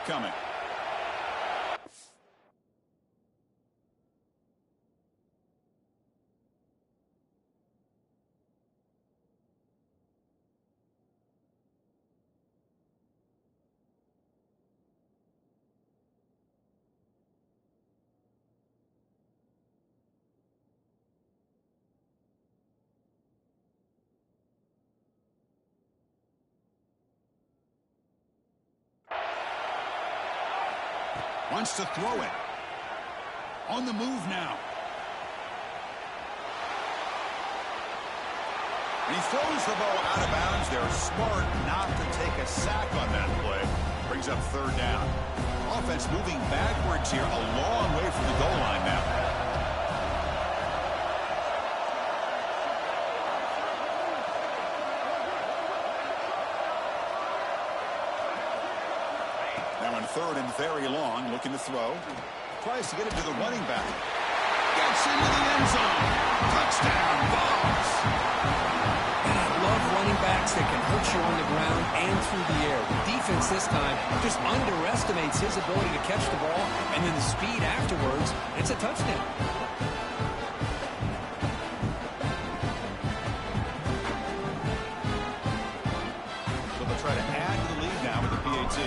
clock coming. Wants to throw it. On the move now. And he throws the ball out of bounds. They're smart not to take a sack on that play. Brings up third down. Offense moving backwards here, a long way from the goal line now. Now on third and very long, looking to throw. Tries to get it to the running back. Gets into the end zone. Touchdown, Bucs. And I love running backs that can hurt you on the ground and through the air. The defense this time just underestimates his ability to catch the ball, and then the speed afterwards, it's a touchdown. So they'll try to add to the lead now with the PAT.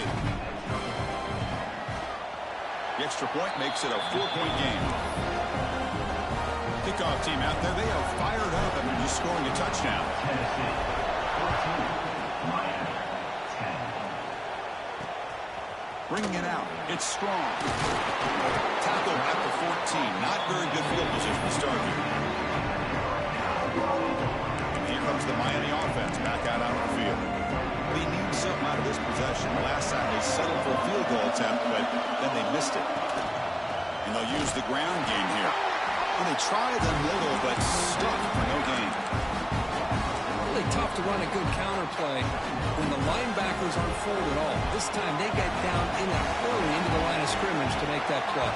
The extra point makes it a 4-point game. Kickoff team out there, they are fired up after just scoring a touchdown. Bringing it out, it's Strong. Tackle at the 14, not very good field position to start here. And here comes the Miami offense back out onto the field. They need something out of this possession. Last time they settled for a field goal attempt, but then they missed it. And they'll use the ground game here. And they try the middle, but stuck for no gain. Really tough to run a good counter play when the linebackers aren't forward at all. This time they get down in a hurry into the line of scrimmage to make that play.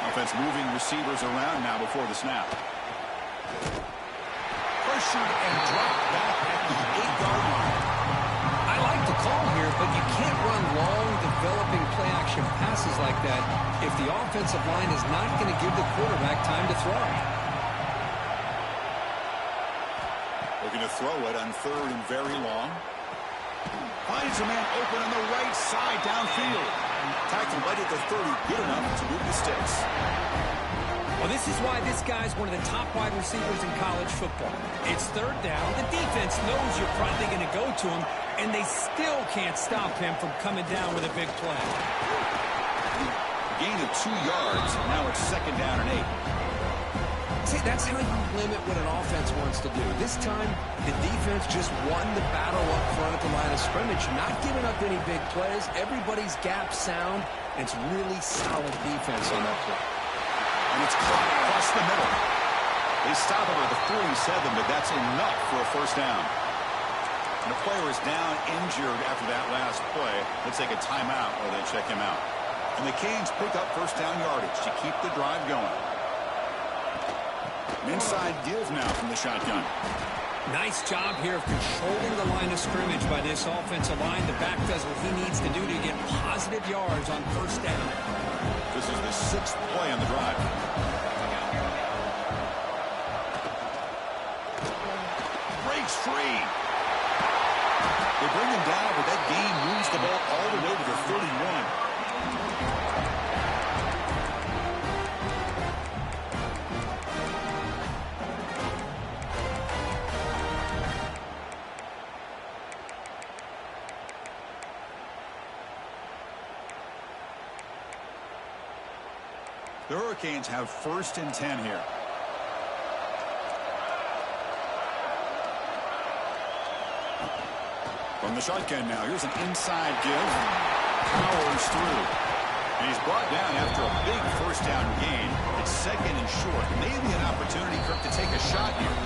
Offense moving receivers around now before the snap. Pressured and dropped back at the 8-yard line. I like the call here, but you can't run long, developing play-action passes like that if the offensive line is not going to give the quarterback time to throw. Looking to throw it on third and very long. Finds a man open on the right side downfield. Tackle right at the 30, good enough to move the sticks. Well, this is why this guy's one of the top wide receivers in college football. It's third down. The defense knows you're probably going to go to him, and they still can't stop him from coming down with a big play. Gain of 2 yards. Now it's second down and 8. See, that's how you limit what an offense wants to do. This time, the defense just won the battle up front at the line of scrimmage, not giving up any big plays. Everybody's gap sound, and it's really solid defense on that play. And it's caught across the middle. They stop him at the 47, but that's enough for a first down. And the player is down injured after that last play. Let's take a timeout while they check him out. And the Canes pick up first down yardage to keep the drive going. An inside give now from the shotgun. Nice job here of controlling the line of scrimmage by this offensive line. The back does what he needs to do to get positive yards on first down. This is the 6th play on the drive. Breaks free. They bring him down, but that gain moves the ball all the way to the 31. The Hurricanes have first and 10 here. From the shotgun now, here's an inside give. Powers through. And he's brought down after a big first down gain. It's second and short. Maybe an opportunity, Kirk, to take a shot here.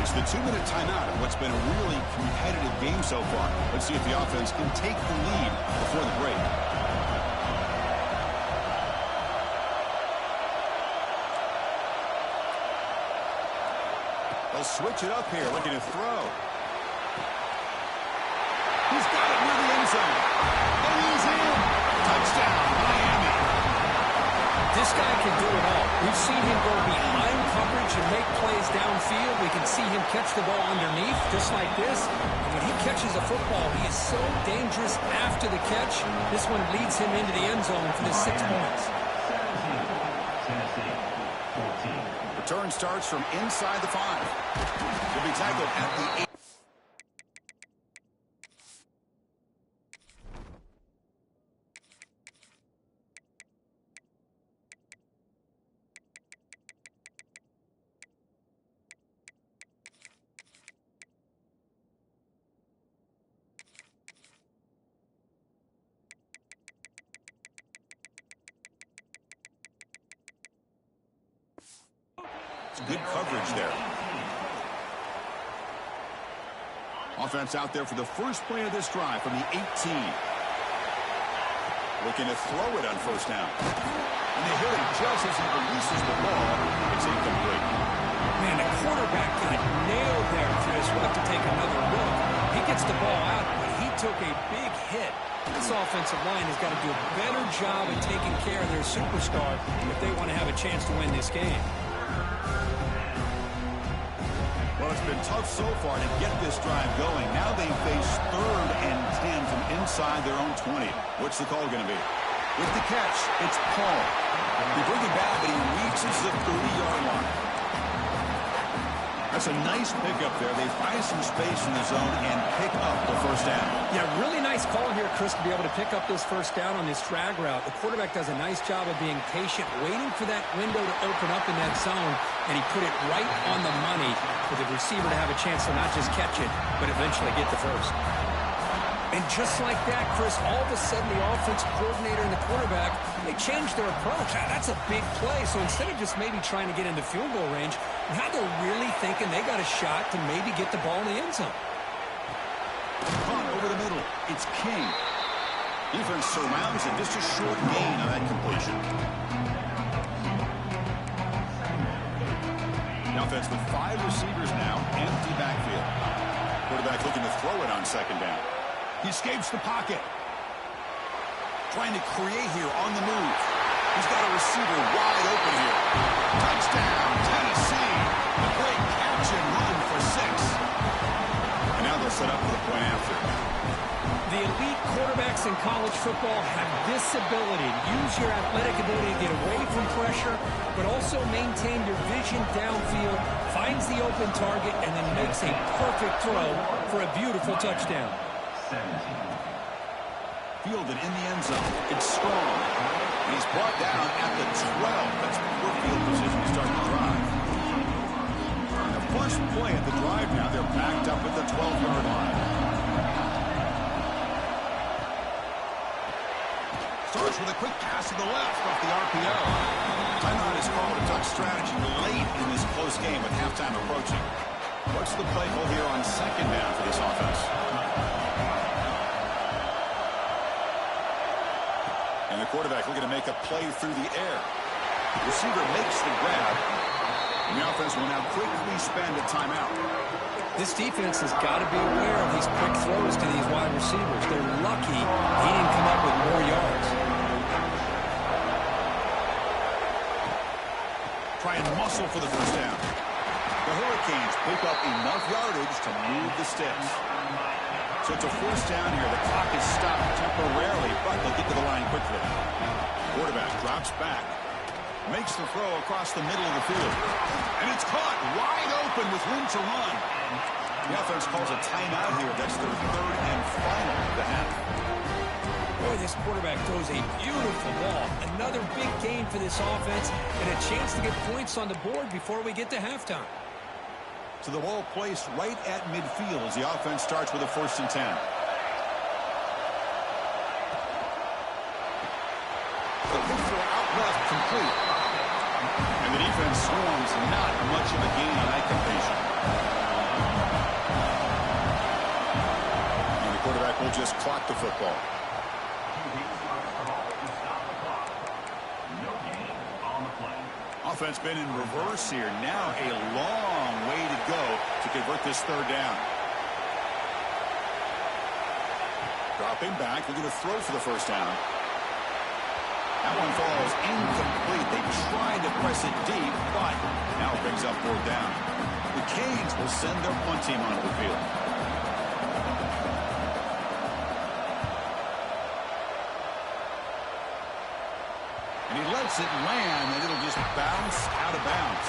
It's the 2-minute timeout of what's been a really competitive game so far. Let's see if the offense can take the lead before the break. They'll switch it up here, looking to throw. He's got it near the end We've seen him go behind coverage and make plays downfield. We can see him catch the ball underneath, just like this. And when he catches a football, he is so dangerous after the catch. This one leads him into the end zone for the 6 points. Return starts from inside the 5. He'll be tackled at the 8. Good coverage there. Offense out there for the first play of this drive from the 18. Looking to throw it on first down. And they hit him just as he releases the ball. It's incomplete. Man, the quarterback got nailed there, Chris. We'll have to take another look. He gets the ball out, but he took a big hit. This offensive line has got to do a better job of taking care of their superstar if they want to have a chance to win this game. Well, it's been tough so far to get this drive going. Now they face 3rd and 10 from inside their own 20. What's the call going to be? With the catch, it's Paul. They bring him back, but he reaches the 30-yard line. That's a nice pickup there. They find some space in the zone and pick up the first down. Yeah, really nice call here, Chris, to be able to pick up this first down on this drag route. The quarterback does a nice job of being patient, waiting for that window to open up in that zone, and he put it right on the money for the receiver to have a chance to not just catch it, but eventually get the first. And just like that, Chris, all of a sudden the offensive coordinator and the quarterback, they changed their approach. That's a big play. So instead of just maybe trying to get into field goal range, now they're really thinking they got a shot to maybe get the ball in the end zone. Caught over the middle. It's King. Defense surrounds him. Just a short gain on that completion. The offense with 5 receivers now. Empty backfield. Quarterback looking to throw it on second down. He escapes the pocket. Trying to create here on the move. He's got a receiver wide open here. Touchdown, Tennessee. A great catch and run for 6. And now they'll set up for the point after. The elite quarterbacks in college football have this ability to use your athletic ability to get away from pressure, but also maintain your vision downfield, finds the open target, and then makes a perfect throw for a beautiful touchdown. Fielded in the end zone. It's Strong. And he's brought down at the 12. That's poor field position to start the drive. The first play at the drive now, they're backed up at the 12-yard line. Starts with a quick pass to the left off the RPO. Timeout is called a touch strategy late in this close game with halftime approaching. What's the play call here on second down for this offense? And the quarterback looking to make a play through the air. The receiver makes the grab. And the offense will now quickly spend a timeout. This defense has got to be aware of these quick throws to these wide receivers. They're lucky he didn't come up with more yards. Try and muscle for the first down. The Hurricanes pick up enough yardage to move the sticks. So it's a first down here. The clock is stopped temporarily, but they'll get to the line quickly. Quarterback drops back. Makes the throw across the middle of the field. And it's caught wide open with room to run. The offense calls a timeout here. That's their 3rd and final of the half. Boy, this quarterback throws a beautiful ball. Another big gain for this offense and a chance to get points on the board before we get to halftime. So the ball placed right at midfield as the offense starts with a 1st and 10. The picture out left complete. And the defense swarms not much of a gain on that completion. And the quarterback will just clock the football. Offense been in reverse here. Now a long way to go to convert this 3rd down. Dropping back, looking to throw for the first down. That one falls incomplete. They tried to press it deep, but now it brings up 4th down. The Canes will send their punt team onto the field. And he lets it land, and it'll just bounce out of bounds.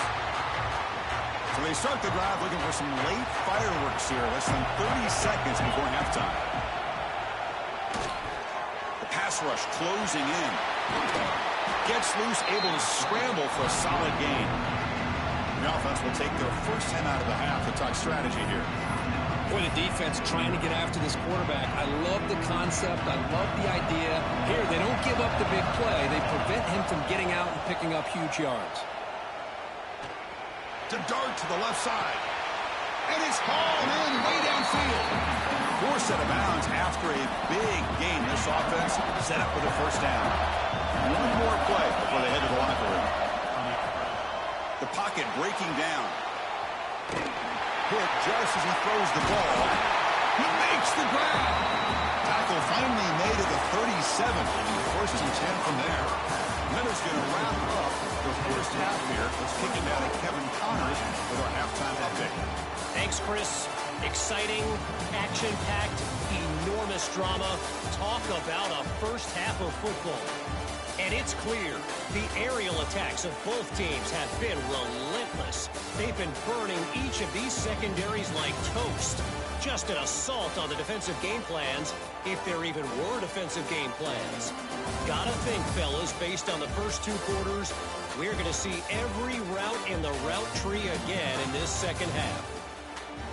So they start the drive looking for some late fireworks here. Less than 30 seconds before halftime. The pass rush closing in. Gets loose, able to scramble for a solid gain. The offense will take their first 10 out of the half to talk strategy here. Boy, the defense trying to get after this quarterback. I love the concept. I love the idea. Here, they don't give up the big play. They prevent him from getting out and picking up huge yards. To dart to the left side. And it's hauled in way downfield. 4 set of bounds after a big gain. This offense set up with a first down. One more play before they head to the locker room. The pocket breaking down. Hit just as he throws the ball. He makes the grab. Tackle finally made at the 37. First and 10 from there. Leonard's going to wrap up the first half here. Let's kick it down to Kevin Connors with our halftime update. Thanks, Chris. Exciting, action-packed, enormous drama. Talk about a first half of football. And it's clear, the aerial attacks of both teams have been relentless. They've been burning each of these secondaries like toast. Just an assault on the defensive game plans, if there even were defensive game plans. Gotta think, fellas, based on the first 2 quarters, we're going to see every route in the route tree again in this second half.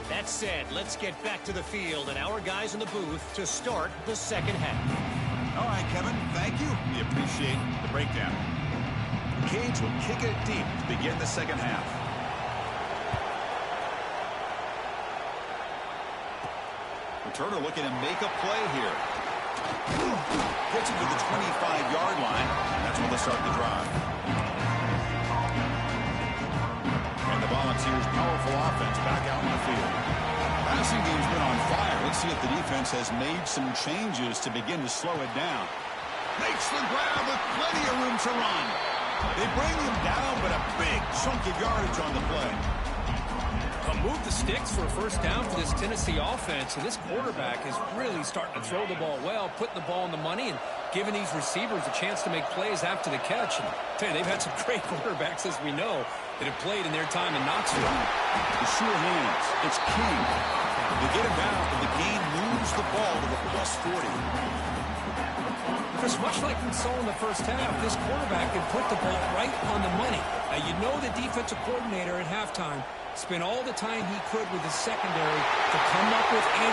That said, let's get back to the field and our guys in the booth to start the second half. All right, Kevin, thank you. We appreciate the breakdown. The Canes will kick it deep to begin the second half. Returner looking to make a play here. Gets it to the 25-yard line, and that's when they'll start the drive. And the Volunteers' powerful offense back out on the field. Passing game's been on fire. Let's see if the defense has made some changes to begin to slow it down. Makes the grab with plenty of room to run. They bring him down, but a big chunk of yardage on the play. Move the sticks for a first down for this Tennessee offense, and this quarterback is really starting to throw the ball well, putting the ball in the money, and giving these receivers a chance to make plays after the catch. And I tell you, they've had some great quarterbacks, as we know, that have played in their time in Knoxville. The sure hands. It's King. They get him down, but the game moves the ball to the +40. Chris, much like we saw in the first half, this quarterback can put the ball right on the money. Now, you know the defensive coordinator at halftime spent all the time he could with his secondary to come up with a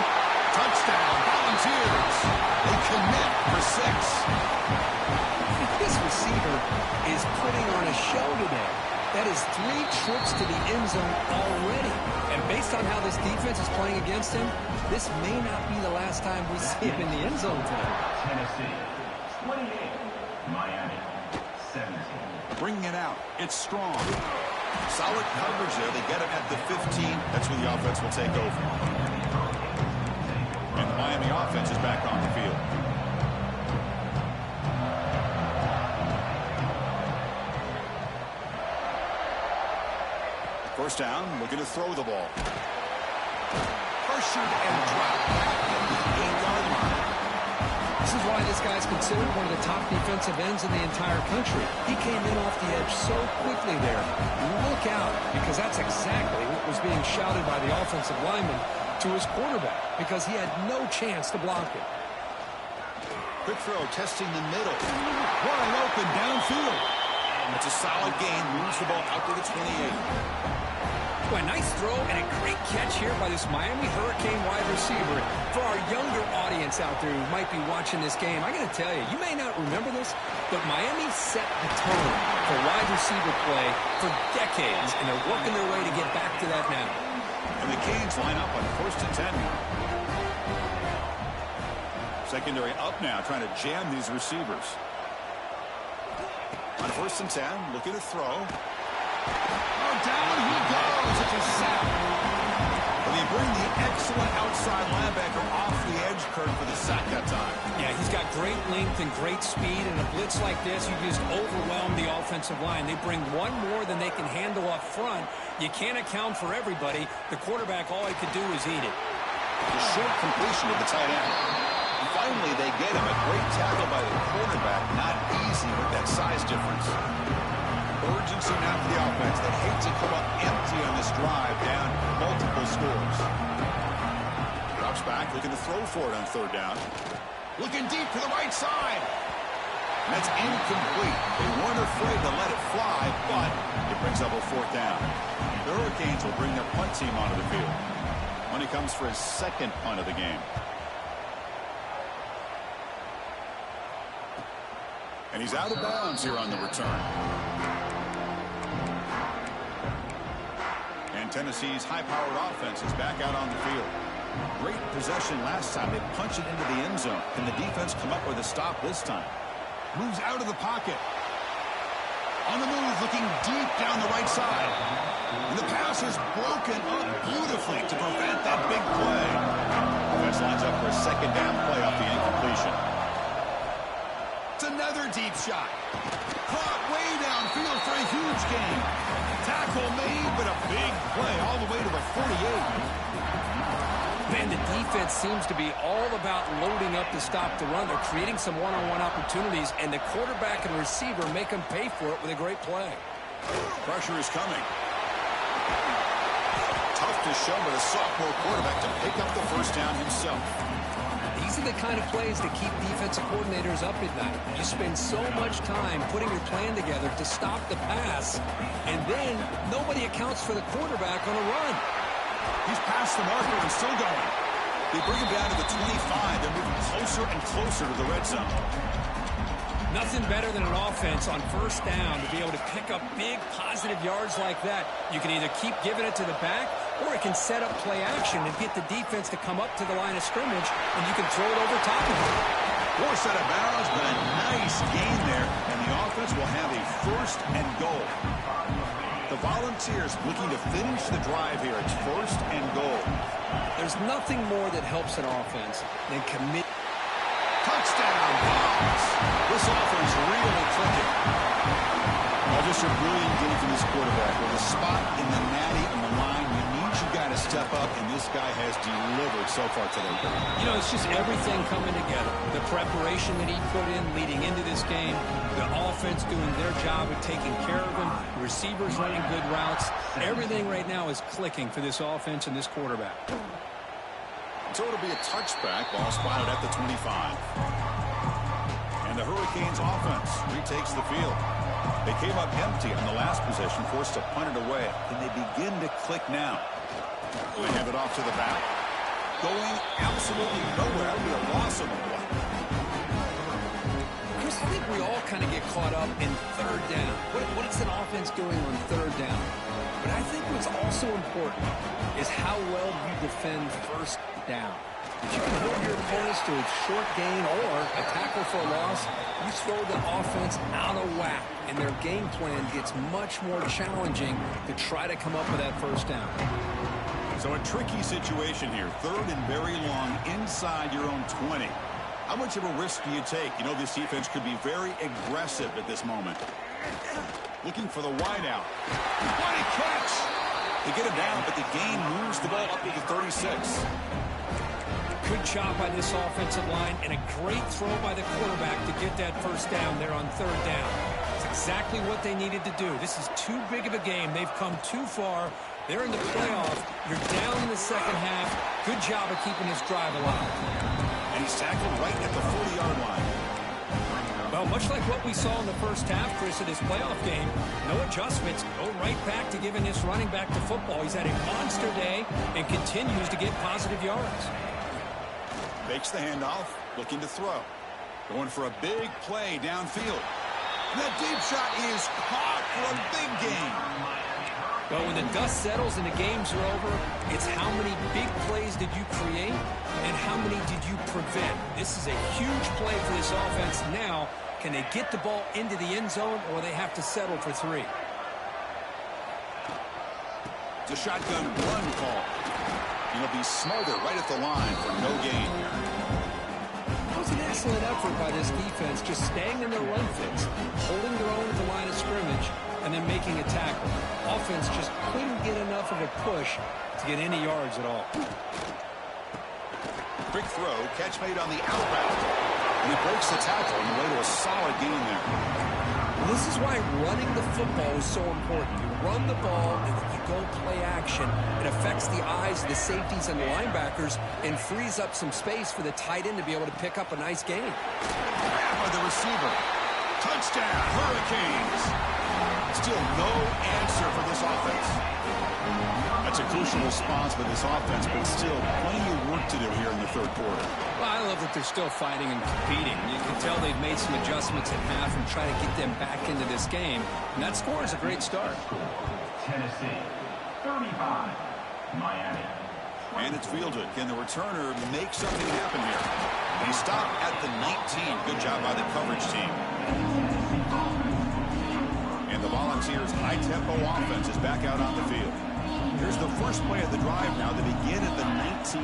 touchdown. Volunteers. They connect for 6. This receiver is putting on a show today. That is 3 trips to the end zone already. And based on how this defense is playing against him, this may not be the last time we see him in the end zone today. Tennessee, 28. Miami, 17. Bringing it out. It's strong. Solid coverage there. They get it at the 15. That's when the offense will take over. And the Miami offense is back on the field. First down, looking to throw the ball. Pressured and dropped back at the 8-yard line. This is why this guy's considered one of the top defensive ends in the entire country. He came in off the edge so quickly there. Look out, because that's exactly what was being shouted by the offensive lineman to his quarterback, because he had no chance to block it. Quick throw, testing the middle. Wide open downfield. It's a solid gain, moves the ball out to the 28. A nice throw and a great catch here by this Miami Hurricane wide receiver. For our younger audience out there who might be watching this game, I got to tell you, you may not remember this, but Miami set the tone for wide receiver play for decades, and they're working their way to get back to that now. And the Canes line up on first and 10 now. Secondary up now, trying to jam these receivers. On first and 10, looking to throw. Oh, down he goes. It's a sack. And they bring the excellent outside linebacker off the edge, Kurt, for the sack that time. Yeah, He's got great length and great speed, and a blitz like this, you just overwhelm the offensive line. They bring one more than they can handle up front. You can't account for everybody. The quarterback, all he could do is eat it. The short completion of the tight end. And finally, they get him. A great tackle by the quarterback. Not easy with that size difference. Urgency now for the offense. They hate to come up empty on this drive, down multiple scores. Drops back, looking to throw for it on third down. Looking deep to the right side. And that's incomplete. They weren't afraid to let it fly, but it brings up a fourth down. The Hurricanes will bring their punt team onto the field when he comes for his second punt of the game. And he's out of bounds here on the return. And Tennessee's high-powered offense is back out on the field. Great possession last time. They punch it into the end zone. Can the defense come up with a stop this time? Moves out of the pocket. On the move, looking deep down the right side. And the pass is broken up beautifully to prevent that big play. Defense lines up for a second down play off the incompletion. It's another deep shot. Caught way downfield for a huge gain. Tackle made, but a big play all the way to the 48. Man, the defense seems to be all about loading up to stop the run. They're creating some one-on-one opportunities, and the quarterback and receiver make them pay for it with a great play. Pressure is coming. Tough to show by the sophomore quarterback to pick up the first down himself. These are the kind of plays that keep defensive coordinators up at night. You spend so much time putting your plan together to stop the pass, and then nobody accounts for the quarterback on a run. He's past the marker and still going. They bring him down to the 25. They're moving closer and closer to the red zone. Nothing better than an offense on first down to be able to pick up big positive yards like that. You can either keep giving it to the back, or it can set up play action and get the defense to come up to the line of scrimmage, and you can throw it over top of it. Force out of bounds, but a nice gain there, and the offense will have a first and goal. The Volunteers looking to finish the drive here. It's first and goal. There's nothing more that helps an offense than commit. Touchdown, Browns. This offense really clicking. Just a brilliant game from this quarterback. With a spot in the natty on the line, you need you got to step up, and this guy has delivered so far today. You know, it's just everything coming together. The preparation that he put in leading into this game, the offense doing their job of taking care of him, receivers running good routes. Everything right now is clicking for this offense and this quarterback. So it'll be a touchback. Ball spotted at the 25. And the Hurricanes offense retakes the field. They came up empty on the last possession, forced to punt it away. And they begin to click now. They hand it off to the back. Going absolutely nowhere. That'll be a loss of the play. Chris, I think we all kind of get caught up in third down. What is an offense doing on third down? But I think what's also important is how well you defend first down. If you can hold your opponents to a short gain or a tackle for a loss, you throw the offense out of whack, and their game plan gets much more challenging to try to come up with that first down. So a tricky situation here. Third and very long inside your own 20. How much of a risk do you take? You know, this defense could be very aggressive at this moment. Looking for the wideout. What a catch! They get him down, but the gain moves the ball up to the 36. Good job by this offensive line, and a great throw by the quarterback to get that first down there on third down. It's exactly what they needed to do. This is too big of a game. They've come too far. They're in the playoff. You're down in the second half. Good job of keeping this drive alive. And he's tackled right at the 40-yard line. Well, much like what we saw in the first half, Chris, of this playoff game, no adjustments. Go right back to giving this running back to football. He's had a monster day and continues to get positive yards. Fakes the handoff, looking to throw. Going for a big play downfield. And that deep shot is caught for a big gain. Well, when the dust settles and the games are over, it's how many big plays did you create and how many did you prevent. This is a huge play for this offense. Now, can they get the ball into the end zone, or they have to settle for three? It's a shotgun run call. He'll be smarter right at the line for no gain. I was going to ask excellent effort by this defense, just staying in their run fits, holding their own at the line of scrimmage, and then making a tackle. Offense just couldn't get enough of a push to get any yards at all. Quick throw, catch made on the out route. And he breaks the tackle on the way to a solid gain there. This is why running the football is so important. You run the ball, and when you go play action, it affects the eyes of the safeties and the linebackers and frees up some space for the tight end to be able to pick up a nice gain. Grabbed by the receiver. Touchdown, Hurricanes. Still no answer for this offense. That's a crucial response by this offense, but still plenty of work to do here in the third quarter. Well, I love that they're still fighting and competing. You can tell they've made some adjustments at half and try to get them back into this game. And that score is a great start. Tennessee, 35, Miami. And it's fielded. Can the returner make something happen here? And he stopped at the 19. Good job by the coverage team. And the Volunteers' high-tempo offense is back out on the field. Here's the first play of the drive now to begin at the 19.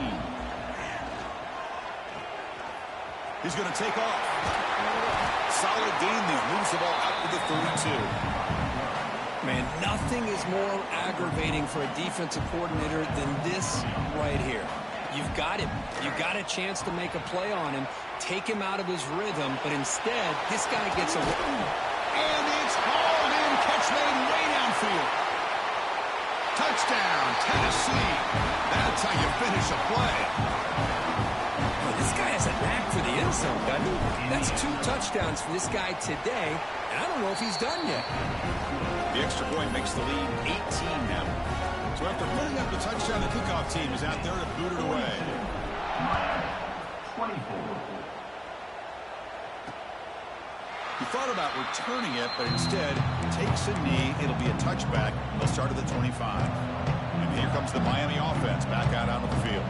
He's going to take off. Solid gain there. Moves the ball out to the 32. Man, nothing is more aggravating for a defensive coordinator than this right here. You've got him. You've got a chance to make a play on him, take him out of his rhythm, but instead, this guy gets a... And it's hauled in. Catch made way downfield. Touchdown, Tennessee. That's how you finish a play. Well, this guy has a knack for the end zone, doesn't he? That's 2 touchdowns for this guy today, and I don't know if he's done yet. The extra point makes the lead 18 now. So after putting up the touchdown, the kickoff team is out there to boot it away. Miami, 24. He thought about returning it, but instead takes a knee. It'll be a touchback. They'll start at the 25. And here comes the Miami offense back out onto the field.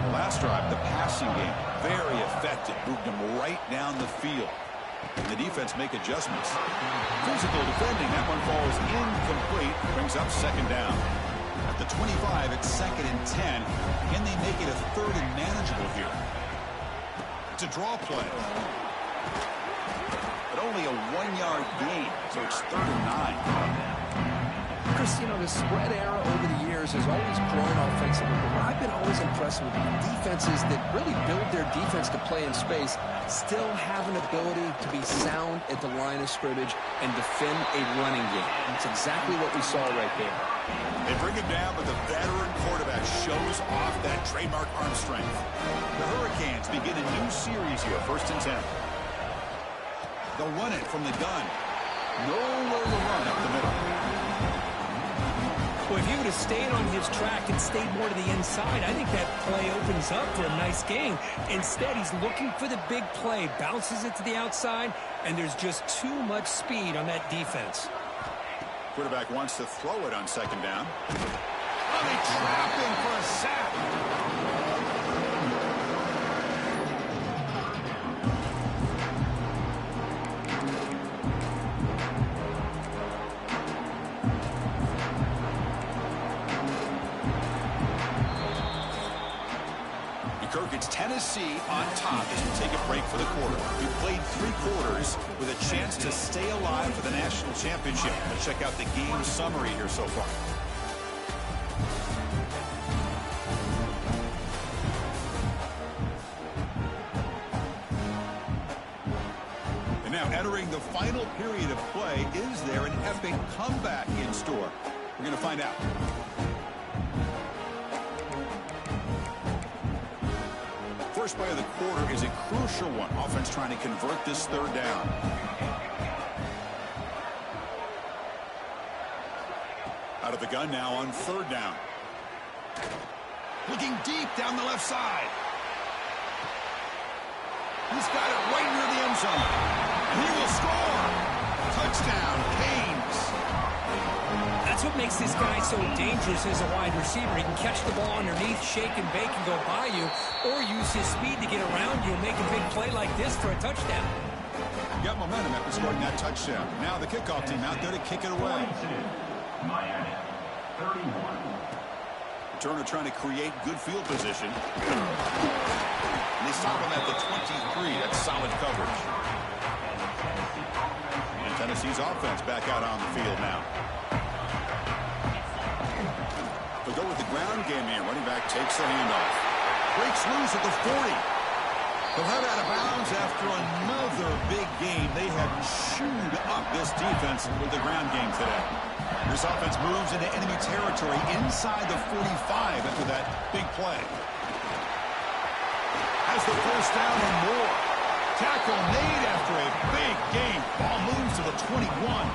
The last drive, the passing game, very effective. Moved them right down the field. And the defense make adjustments. Physical defending. That one falls incomplete. Brings up second down. At the 25, it's 2nd and 10. Can they make it a 3rd and manageable here? It's a draw play. But only a 1-yard gain, so it's 3rd and 9. Chris, you know, the spread era over the years has always grown offensively, but I've been always impressed with defenses that really build their defense to play in space, still have an ability to be sound at the line of scrimmage and defend a running game. That's exactly what we saw right there. They bring him down, but the veteran quarterback shows off that trademark arm strength. The Hurricanes begin a new series here, 1st and 10. They'll run it from the gun. Nowhere to run up the middle. Well, if he would have stayed on his track and stayed more to the inside, I think that play opens up for a nice gain. Instead, he's looking for the big play, bounces it to the outside, and there's just too much speed on that defense. Quarterback wants to throw it on 2nd down. Oh, they trap him for a sack. Kirk, it's Tennessee on top as we take a break for the quarter. We played 3 quarters with a chance to stay alive for the national championship. Let's check out the game summary here so far. And now entering the final period of play, is there an epic comeback in store? We're going to find out. First play of the quarter is a crucial one. Offense trying to convert this 3rd down. Out of the gun now on 3rd down. Looking deep down the left side. He's got it right near the end zone. And he will score. Touchdown, Canes. That's what makes this guy so dangerous as a wide receiver. He can catch the ball underneath, shake and bake and go by you, or use his speed to get around you and make a big play like this for a touchdown. Got momentum after scoring that touchdown. Now the kickoff team out there to kick it away. 22, Miami, 31. returner trying to create good field position. And they stop him at the 23. That's solid coverage. And Tennessee's offense back out on the field now. They'll go with the ground game here. Running back takes the handoff. Breaks loose at the 40. They'll head out of bounds after another big game. They have chewed up this defense with the ground game today. This offense moves into enemy territory inside the 45 after that big play. Has the first down and more. Tackle made after a big game. Ball moves to the 21.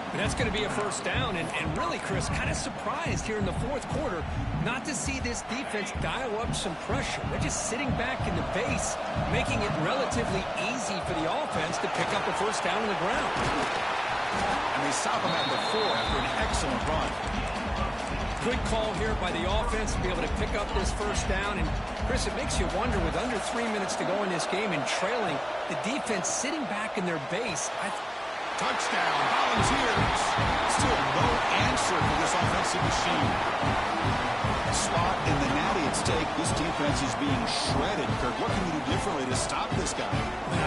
But that's going to be a first down, and really, Chris, kind of surprised here in the fourth quarter not to see this defense dial up some pressure. They're just sitting back in the base, making it relatively easy for the offense to pick up a first down on the ground. And they stop him at the 4 after an excellent run. Good call here by the offense to be able to pick up this first down. And, Chris, it makes you wonder, with under 3 minutes to go in this game and trailing, the defense sitting back in their base, Touchdown, Volunteers. Still no answer for this offensive machine. Spot in the natty at stake. This defense is being shredded. Kirk, what can you do differently to stop this guy?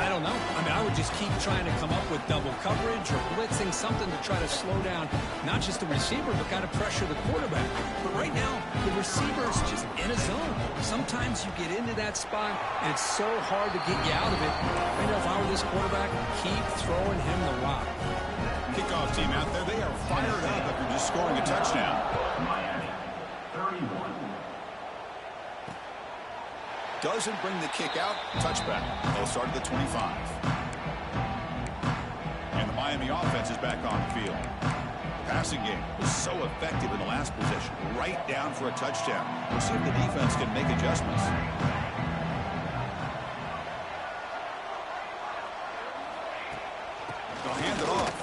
I don't know. I would just keep trying to come up with double coverage or blitzing, something to try to slow down not just the receiver, but kind of pressure the quarterback. But right now, the receiver's just in a zone. Sometimes you get into that spot, and it's so hard to get you out of it. I know if I were this quarterback, keep throwing him the rock. Kickoff team out there, they are fired up after just scoring a touchdown. Miami, 31. Doesn't bring the kick out. Touchback. They'll start at the 25. And the Miami offense is back on the field. Passing game was so effective in the last possession. Right down for a touchdown. We'll see if the defense can make adjustments. They'll hand it off.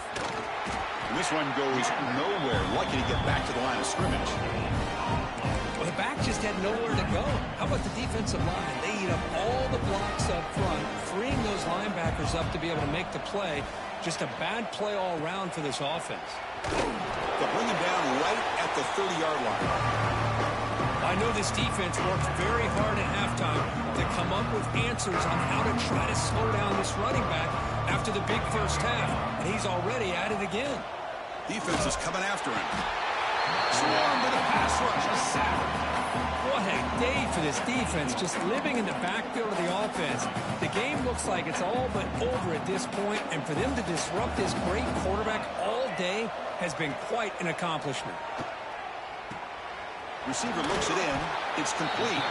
And this one goes nowhere. Lucky to get back to the line of scrimmage. Well, the back just had nowhere to go. How about the defensive line? They eat up all the blocks up front, freeing those linebackers up to be able to make the play. Just a bad play all around for this offense. They'll bring him down right at the 30-yard line. I know this defense worked very hard at halftime to come up with answers on how to try to slow down this running back after the big first half, and he's already at it again. Defense is coming after him. Swarm with a pass rush, a sack. What a day for this defense, just living in the backfield of the offense. The game looks like it's all but over at this point, and for them to disrupt this great quarterback all day has been quite an accomplishment. Receiver looks it in. It's complete.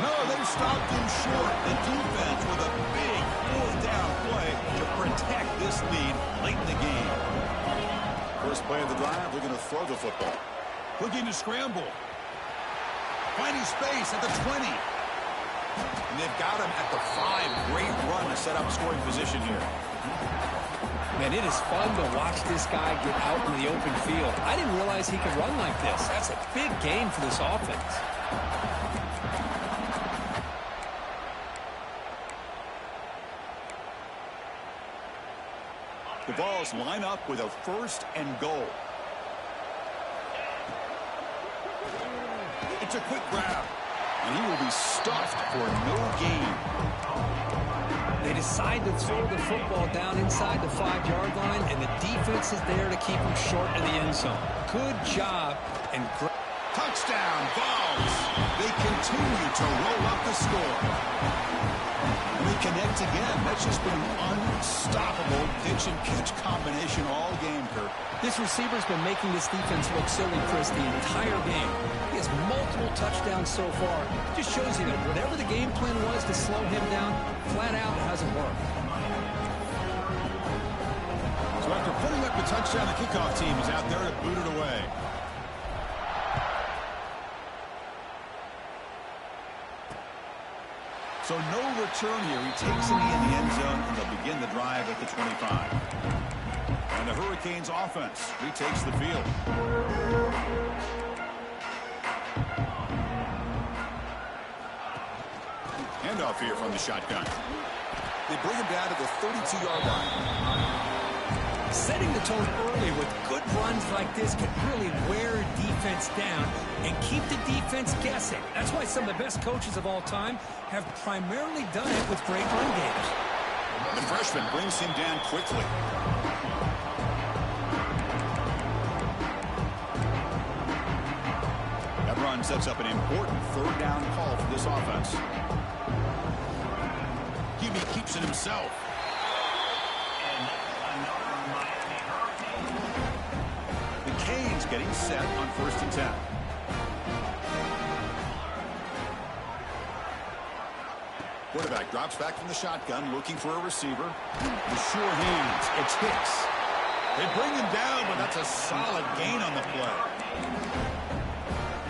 No, they stopped him short. The defense with a big fourth down play to protect this lead late in the game. First play of the drive, they're going to throw the football. Looking to scramble. Finding space at the 20. And they've got him at the 5. Great run to set up scoring position here. Man, it is fun to watch this guy get out in the open field. I didn't realize he could run like this. That's a big game for this offense. The Vols line up with a first and goal. It's a quick grab, and he will be stuffed for no gain. They decide to throw the football down inside the 5-yard line, and the defense is there to keep him short of the end zone. Good job. And touchdown, Vols. They continue to roll up the score. And they connect again. That's just been an unstoppable pitch and catch combination all game, Kirk. This receiver's been making this defense look silly, Chris, the entire game. He has multiple touchdowns so far. It just shows you that whatever the game plan was to slow him down, flat out, it hasn't worked. So after putting up the touchdown, the kickoff team is out there to boot it away. So no return here. He takes it in the end zone, and they'll begin the drive at the 25. And the Hurricanes offense retakes the field. Handoff here from the shotgun. They bring him down to the 32-yard line. Setting the tone early with good runs like this can really wear a defense down and keep the defense guessing. That's why some of the best coaches of all time have primarily done it with great run games. The freshman brings him down quickly. That run sets up an important third down call for this offense. QB keeps it himself. The Canes getting set on 1st and 10. Quarterback drops back from the shotgun, looking for a receiver. The sure hands. It's Hicks. They bring him down, but that's a solid gain on the play.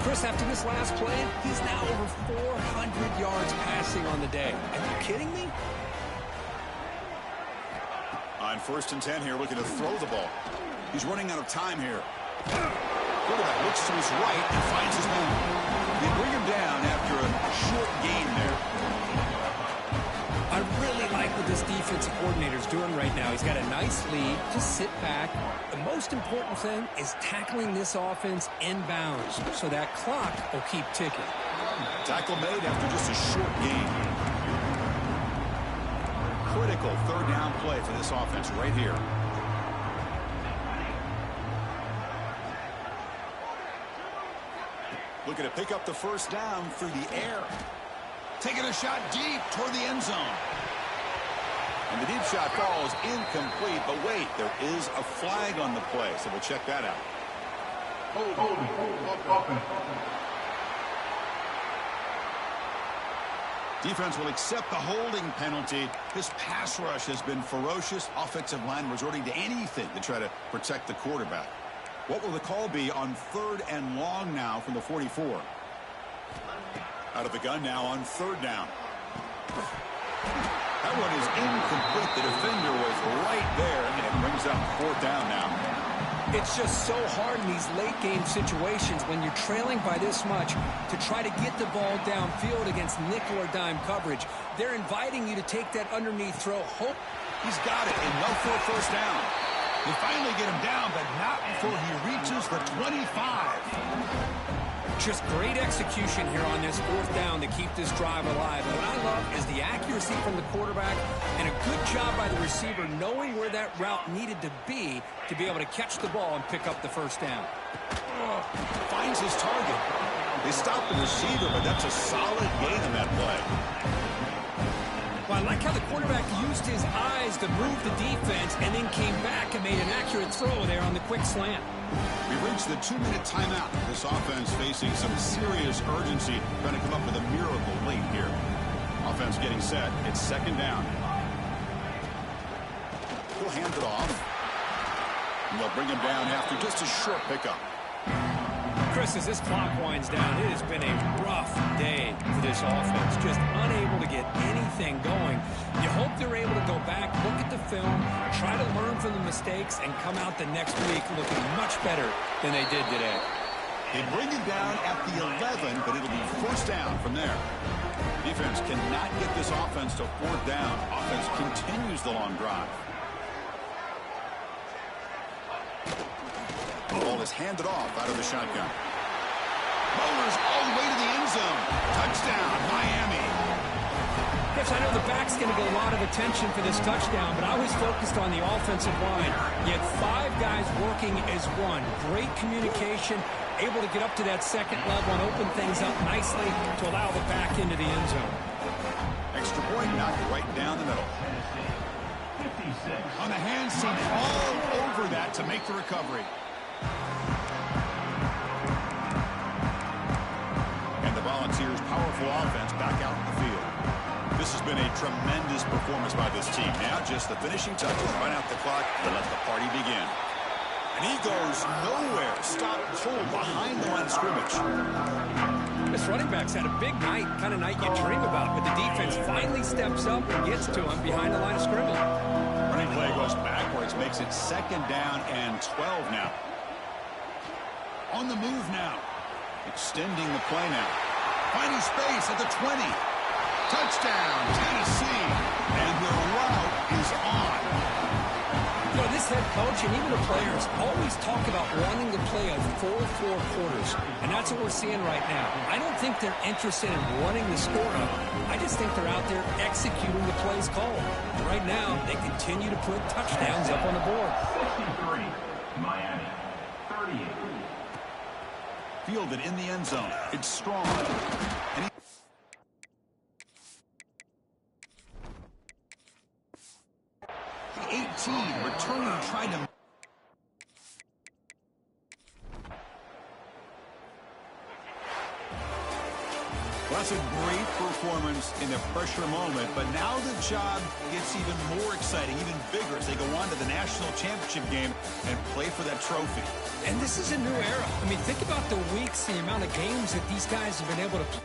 Chris, after this last play, he's now over 400 yards passing on the day. Are you kidding me? On 1st and 10 here, looking to throw the ball. He's running out of time here. Quarterback looks to his right and finds his man. They bring him down after a short gain there. I really like what this defensive coordinator is doing right now. He's got a nice lead. Just sit back. The most important thing is tackling this offense inbounds so that clock will keep ticking. Tackle made after just a short gain. Critical third down play for this offense right here. Looking to pick up the first down through the air. Taking a shot deep toward the end zone. And the deep shot falls incomplete. But wait, there is a flag on the play, so we'll check that out. Defense will accept the holding penalty. This pass rush has been ferocious. Offensive line resorting to anything to try to protect the quarterback. What will the call be on 3rd and long now from the 44? Out of the gun now on 3rd down. That one is incomplete. The defender was right there, and it brings up 4th down now. It's just so hard in these late game situations when you're trailing by this much to try to get the ball downfield against nickel or dime coverage. They're inviting you to take that underneath throw. Hope he's got it, and no for a 1st down. They finally get him down, but not before he reaches the 25. Just great execution here on this 4th down to keep this drive alive. And what I love is the accuracy from the quarterback and a good job by the receiver knowing where that route needed to be able to catch the ball and pick up the 1st down. Finds his target. They stop the receiver, but that's a solid gain on that play. Well, I like how the quarterback used his eyes to move the defense and then came back and made an accurate throw there on the quick slant. We reached the 2-minute timeout. This offense facing some serious urgency, trying to come up with a miracle late here. Offense getting set. It's 2nd down. He'll hand it off. And they'll bring him down after just a short pickup. Chris, as this clock winds down, it has been a rough day for this offense. Just unable to get anything going. You hope they're able to go back, look at the film, try to learn from the mistakes, and come out the next week looking much better than they did today. They bring it down at the 11, but it'll be 1st down from there. Defense cannot get this offense to 4th down. Offense continues the long drive. The ball is handed off out of the shotgun. Bowlers all the way to the end zone. Touchdown, Miami. Yes, I know the back's going to get a lot of attention for this touchdown, but I was focused on the offensive line. You had 5 guys working as one. Great communication, able to get up to that 2nd level and open things up nicely to allow the back into the end zone. Extra point knocked right down the middle. 56. On the hand, seen all over that to make the recovery. And the Volunteers' powerful offense back out in the field. This has been a tremendous performance by this team. Now just the finishing touches, run out the clock, and let the party begin. And he goes nowhere. Stop cold behind the line of scrimmage. This running back's had a big night, kind of night you dream about, but the defense finally steps up and gets to him behind the line of scrimmage. Running play goes backwards, makes it 2nd down and 12 now. On the move now. Extending the play now. Finding space at the 20. Touchdown, Tennessee. And the route is on. You know, this head coach and even the players always talk about wanting to play a full 4 quarters, and that's what we're seeing right now. I don't think they're interested in running the score up. I just think they're out there executing the plays called. And right now, they continue to put touchdowns up on the board. 63, Miami, 38. Fielded in the end zone. It's Strong. And 18, returning, trying to... Well, that's a great performance in the pressure moment, but now the job gets even more exciting, even bigger as they go on to the national championship game and play for that trophy. And this is a new era. I mean, think about the weeks, the amount of games that these guys have been able to play.